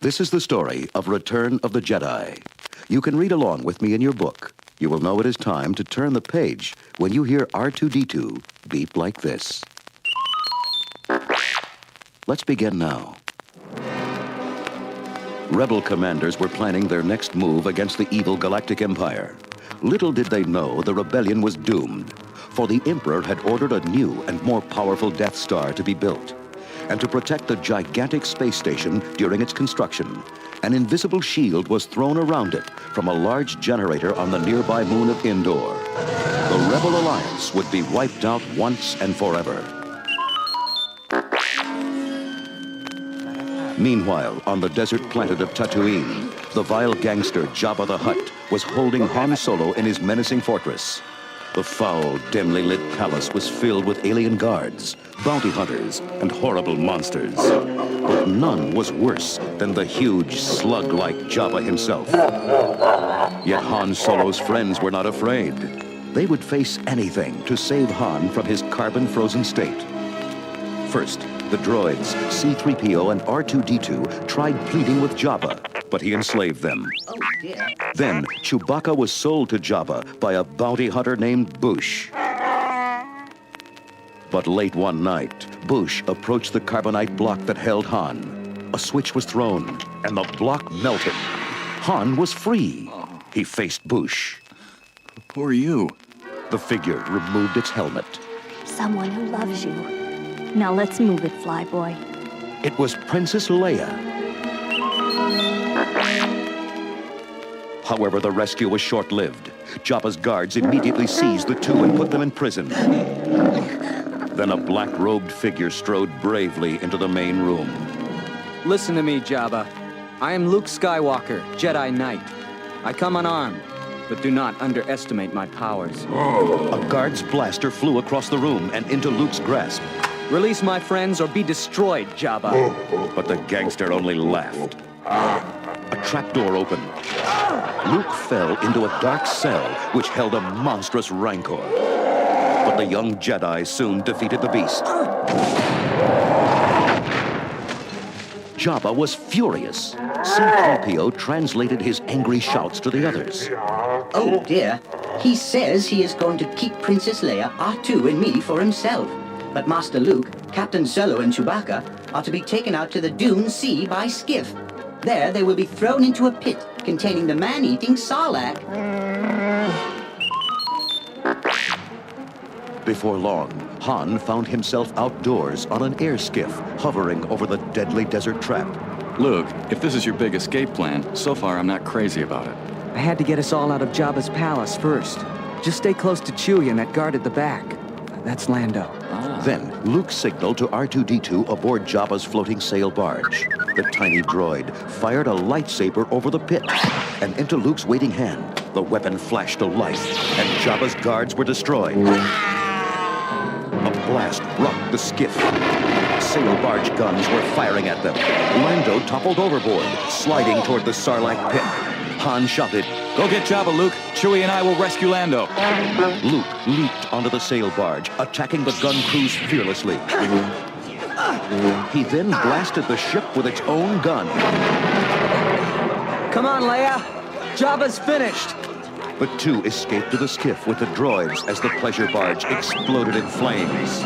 This is the story of Return of the Jedi. You can read along with me in your book. You will know it is time to turn the page when you hear R2-D2 beep like this. Let's begin now. Rebel commanders were planning their next move against the evil Galactic Empire. Little did they know the rebellion was doomed, for the Emperor had ordered a new and more powerful Death Star to be built. And to protect the gigantic space station during its construction, an invisible shield was thrown around it from a large generator on the nearby moon of Endor. The Rebel Alliance would be wiped out once and forever. Meanwhile, on the desert planet of Tatooine, the vile gangster Jabba the Hutt was holding Han Solo in his menacing fortress. The foul, dimly lit palace was filled with alien guards, bounty hunters, and horrible monsters. But none was worse than the huge slug-like Jabba himself. Yet Han Solo's friends were not afraid. They would face anything to save Han from his carbon-frozen state. First, the droids, C-3PO and R2-D2 tried pleading with Jabba, but he enslaved them. Oh, dear. Then, Chewbacca was sold to Jabba by a bounty hunter named Boushh. But late one night, Boushh approached the carbonite block that held Han. A switch was thrown, and the block melted. Han was free. He faced Boushh. Who are you? The figure removed its helmet. Someone who loves you. Now let's move it, Flyboy. It was Princess Leia. However, the rescue was short-lived. Jabba's guards immediately seized the two and put them in prison. Then a black-robed figure strode bravely into the main room. Listen to me, Jabba. I am Luke Skywalker, Jedi Knight. I come unarmed, but do not underestimate my powers. A guard's blaster flew across the room and into Luke's grasp. Release my friends or be destroyed, Jabba. But the gangster only laughed. A trapdoor opened. Luke fell into a dark cell which held a monstrous rancor. But the young Jedi soon defeated the beast. Jabba was furious. C-3PO translated his angry shouts to the others. Oh, dear. He says he is going to keep Princess Leia, R2, and me for himself. But Master Luke, Captain Solo, and Chewbacca are to be taken out to the Dune Sea by skiff. There they will be thrown into a pit containing the man-eating Sarlacc. Before long, Han found himself outdoors on an air skiff hovering over the deadly desert trap. Luke, if this is your big escape plan, so far I'm not crazy about it. I had to get us all out of Jabba's palace first. Just stay close to Chewie and that guard at the back. That's Lando. Then, Luke signaled to R2-D2 aboard Jabba's floating sail barge. The tiny droid fired a lightsaber over the pit, and into Luke's waiting hand, the weapon flashed to life, and Jabba's guards were destroyed. A blast rocked the skiff. Sail barge guns were firing at them. Lando toppled overboard, sliding toward the Sarlacc pit. Han shouted, Go get Jabba, Luke. Chewie and I will rescue Lando. Luke leaped onto the sail barge, attacking the gun crews fearlessly. He then blasted the ship with its own gun. Come on, Leia. Jabba's finished. The two escaped to the skiff with the droids as the pleasure barge exploded in flames.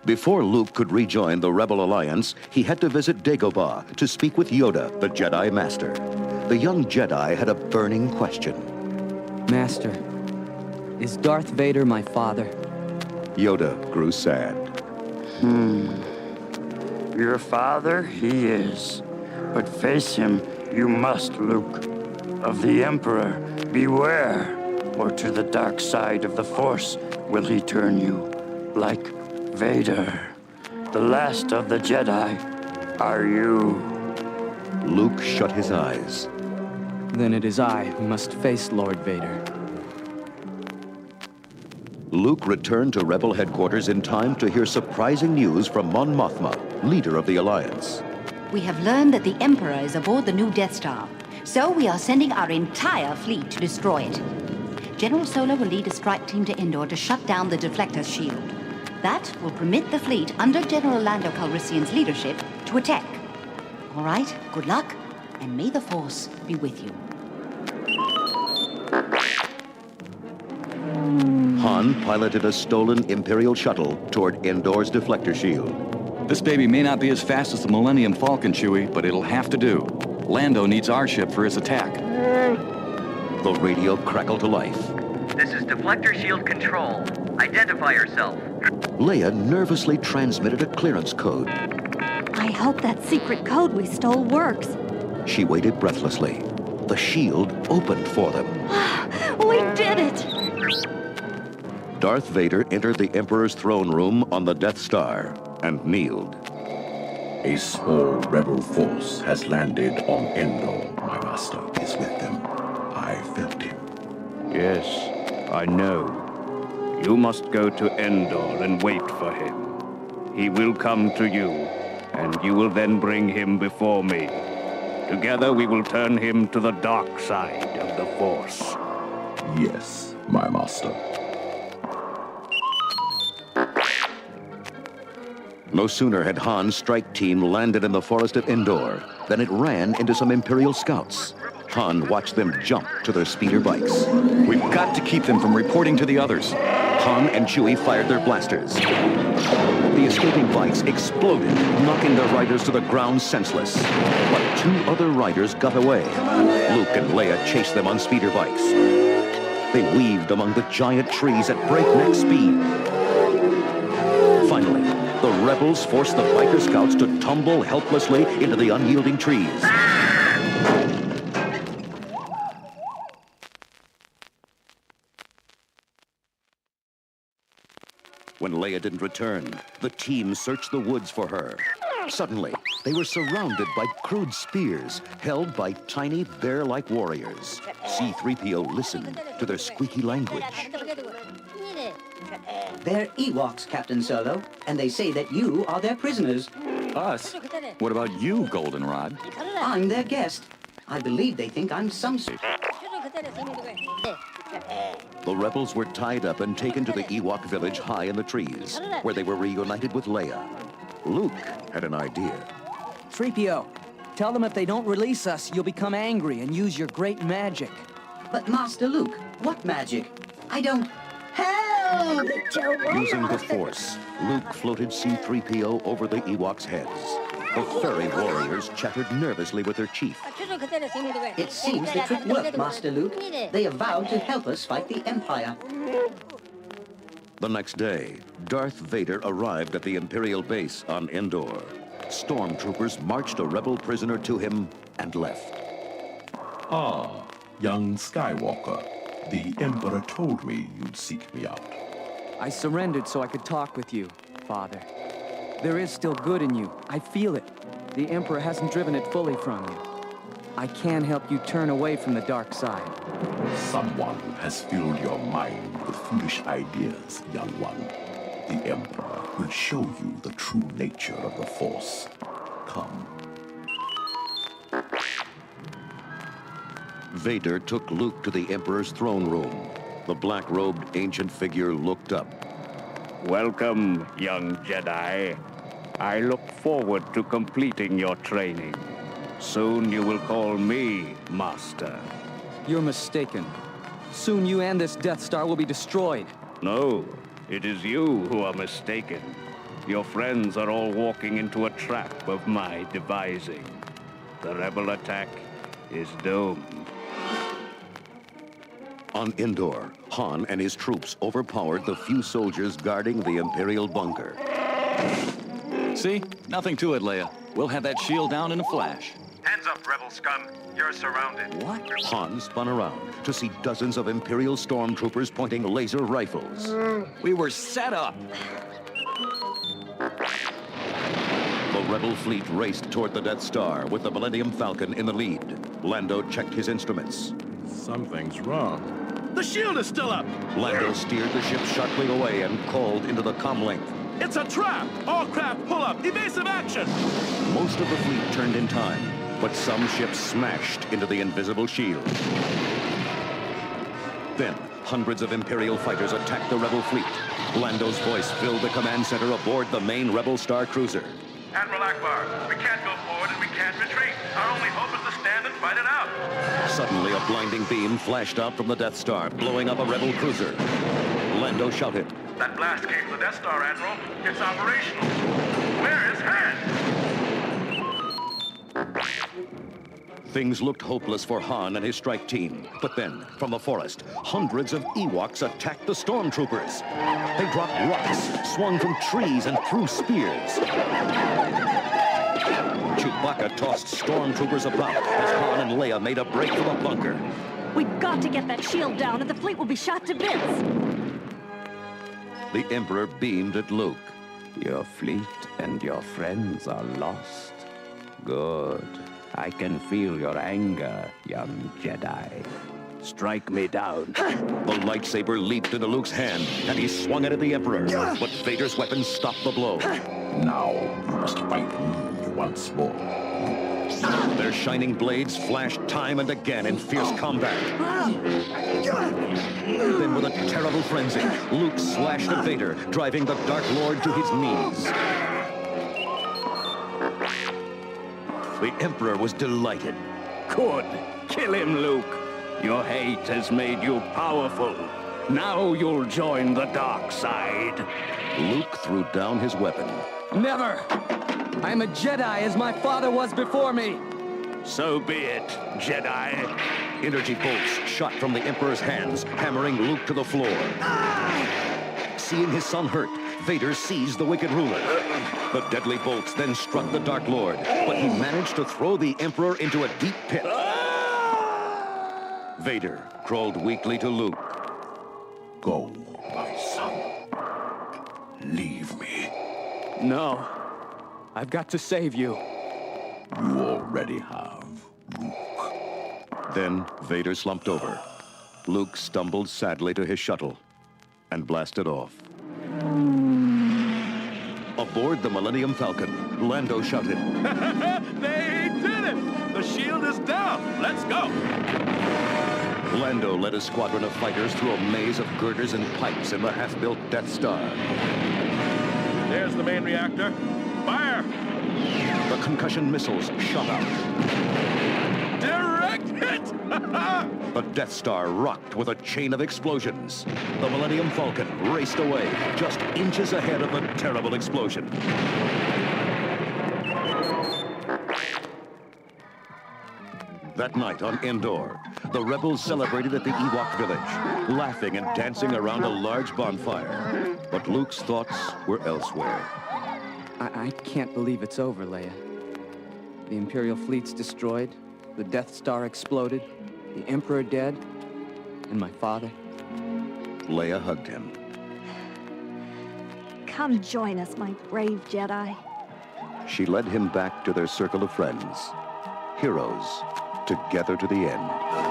Before Luke could rejoin the Rebel Alliance, he had to visit Dagobah to speak with Yoda, the Jedi Master. The young Jedi had a burning question. Master, is Darth Vader my father? Yoda grew sad. Your father, he is. But face him, you must, Luke. Of the Emperor, beware, or to the dark side of the Force will he turn you, like Vader. The last of the Jedi are you. Luke shut his eyes. Then it is I who must face Lord Vader. Luke returned to Rebel headquarters in time to hear surprising news from Mon Mothma, leader of the Alliance. We have learned that the Emperor is aboard the new Death Star, so we are sending our entire fleet to destroy it. General Solo will lead a strike team to Endor to shut down the deflector shield. That will permit the fleet, under General Lando Calrissian's leadership, to attack. All right, good luck, and may the Force be with you. Han piloted a stolen Imperial shuttle toward Endor's deflector shield. This baby may not be as fast as the Millennium Falcon, Chewie, but it'll have to do. Lando needs our ship for his attack. The radio crackled to life. This is Deflector Shield Control. Identify yourself. Leia nervously transmitted a clearance code. I hope that secret code we stole works. She waited breathlessly. The shield opened for them. We did it! Darth Vader entered the Emperor's throne room on the Death Star and kneeled. A small rebel force has landed on Endor. My master is with them. I felt him. Yes, I know. You must go to Endor and wait for him. He will come to you, and you will then bring him before me. Together we will turn him to the dark side of the Force. Yes, my master. No sooner had Han's strike team landed in the forest of Endor than it ran into some Imperial scouts. Han watched them jump to their speeder bikes. We've got to keep them from reporting to the others. Han and Chewie fired their blasters. The escaping bikes exploded, knocking their riders to the ground senseless. But two other riders got away. Luke and Leia chased them on speeder bikes. They weaved among the giant trees at breakneck speed. Finally, the rebels forced the biker scouts to tumble helplessly into the unyielding trees. When Leia didn't return, the team searched the woods for her. Suddenly, they were surrounded by crude spears held by tiny bear-like warriors. C-3PO listened to their squeaky language. They're Ewoks, Captain Solo, and they say that you are their prisoners. Us? What about you, Goldenrod? I'm their guest. I believe they think I'm some sort. The rebels were tied up and taken to the Ewok village high in the trees, where they were reunited with Leia. Luke had an idea. 3PO, tell them if they don't release us, you'll become angry and use your great magic. But Master Luke, what magic? I don't... Help! Using the Force, Luke floated C-3PO over the Ewoks' heads. The furry warriors chattered nervously with their chief. It seems the trick worked, Master Luke. They have vowed to help us fight the Empire. The next day, Darth Vader arrived at the Imperial base on Endor. Stormtroopers marched a rebel prisoner to him and left. Ah, young Skywalker. The Emperor told me you'd seek me out. I surrendered so I could talk with you, Father. There is still good in you. I feel it. The Emperor hasn't driven it fully from you. I can help you turn away from the dark side. Someone has filled your mind with foolish ideas, young one. The Emperor will show you the true nature of the Force. Come. Vader took Luke to the Emperor's throne room. The black-robed ancient figure looked up. Welcome, young Jedi. I look forward to completing your training. Soon you will call me Master. You're mistaken. Soon you and this Death Star will be destroyed. No, it is you who are mistaken. Your friends are all walking into a trap of my devising. The rebel attack is doomed. On Endor, Han and his troops overpowered the few soldiers guarding the Imperial bunker. See? Nothing to it, Leia. We'll have that shield down in a flash. Hands up, rebel scum. You're surrounded. What? Han spun around to see dozens of Imperial stormtroopers pointing laser rifles. We were set up. The rebel fleet raced toward the Death Star with the Millennium Falcon in the lead. Lando checked his instruments. Something's wrong. The shield is still up. Lando steered the ship sharply away and called into the comlink. It's a trap. All craft pull up. Evasive action. Most of the fleet turned in time, but some ships smashed into the invisible shield. Then, hundreds of Imperial fighters attacked the rebel fleet. Lando's voice filled the command center aboard the main rebel star cruiser. Admiral Akbar, we can't go forward and we can't retreat. Our only hope is to stand and fight it out. Suddenly, a blinding beam flashed out from the Death Star, blowing up a rebel cruiser. Lando shouted, That blast came from the Death Star, Admiral. It's operational. Where is Han? Things looked hopeless for Han and his strike team. But then, from the forest, hundreds of Ewoks attacked the stormtroopers. They dropped rocks, swung from trees, and threw spears. Chewbacca tossed stormtroopers about as Han and Leia made a break for the bunker. We've got to get that shield down, or the fleet will be shot to bits. The Emperor beamed at Luke. Your fleet and your friends are lost. Good. I can feel your anger, young Jedi. Strike me down. The lightsaber leaped into Luke's hand, and he swung it at the Emperor. But Vader's weapon stopped the blow. Now you must fight me once more. Their shining blades flashed time and again in fierce combat. Then with a terrible frenzy, Luke slashed at Vader, driving the Dark Lord to his knees. The Emperor was delighted. Good. Kill him, Luke. Your hate has made you powerful. Now you'll join the dark side. Luke threw down his weapon. Never! I am a Jedi as my father was before me. So be it, Jedi. Energy bolts shot from the Emperor's hands, hammering Luke to the floor. Seeing his son hurt, Vader seized the wicked ruler. The deadly bolts then struck the Dark Lord, but he managed to throw the Emperor into a deep pit. Vader crawled weakly to Luke. Go, my son. Leave me. No. I've got to save you. You already have, Luke. Then Vader slumped over. Luke stumbled sadly to his shuttle and blasted off. Aboard the Millennium Falcon, Lando shouted, They did it! The shield is down! Let's go! Lando led a squadron of fighters through a maze of girders and pipes in the half-built Death Star. There's the main reactor. Fire! The concussion missiles shot out. Direct hit! The Death Star rocked with a chain of explosions. The Millennium Falcon raced away, just inches ahead of the terrible explosion. That night on Endor, the rebels celebrated at the Ewok village, laughing and dancing around a large bonfire. But Luke's thoughts were elsewhere. I can't believe it's over, Leia. The Imperial fleet's destroyed, the Death Star exploded, the Emperor dead, and my father. Leia hugged him. Come join us, my brave Jedi. She led him back to their circle of friends, heroes, together to the end.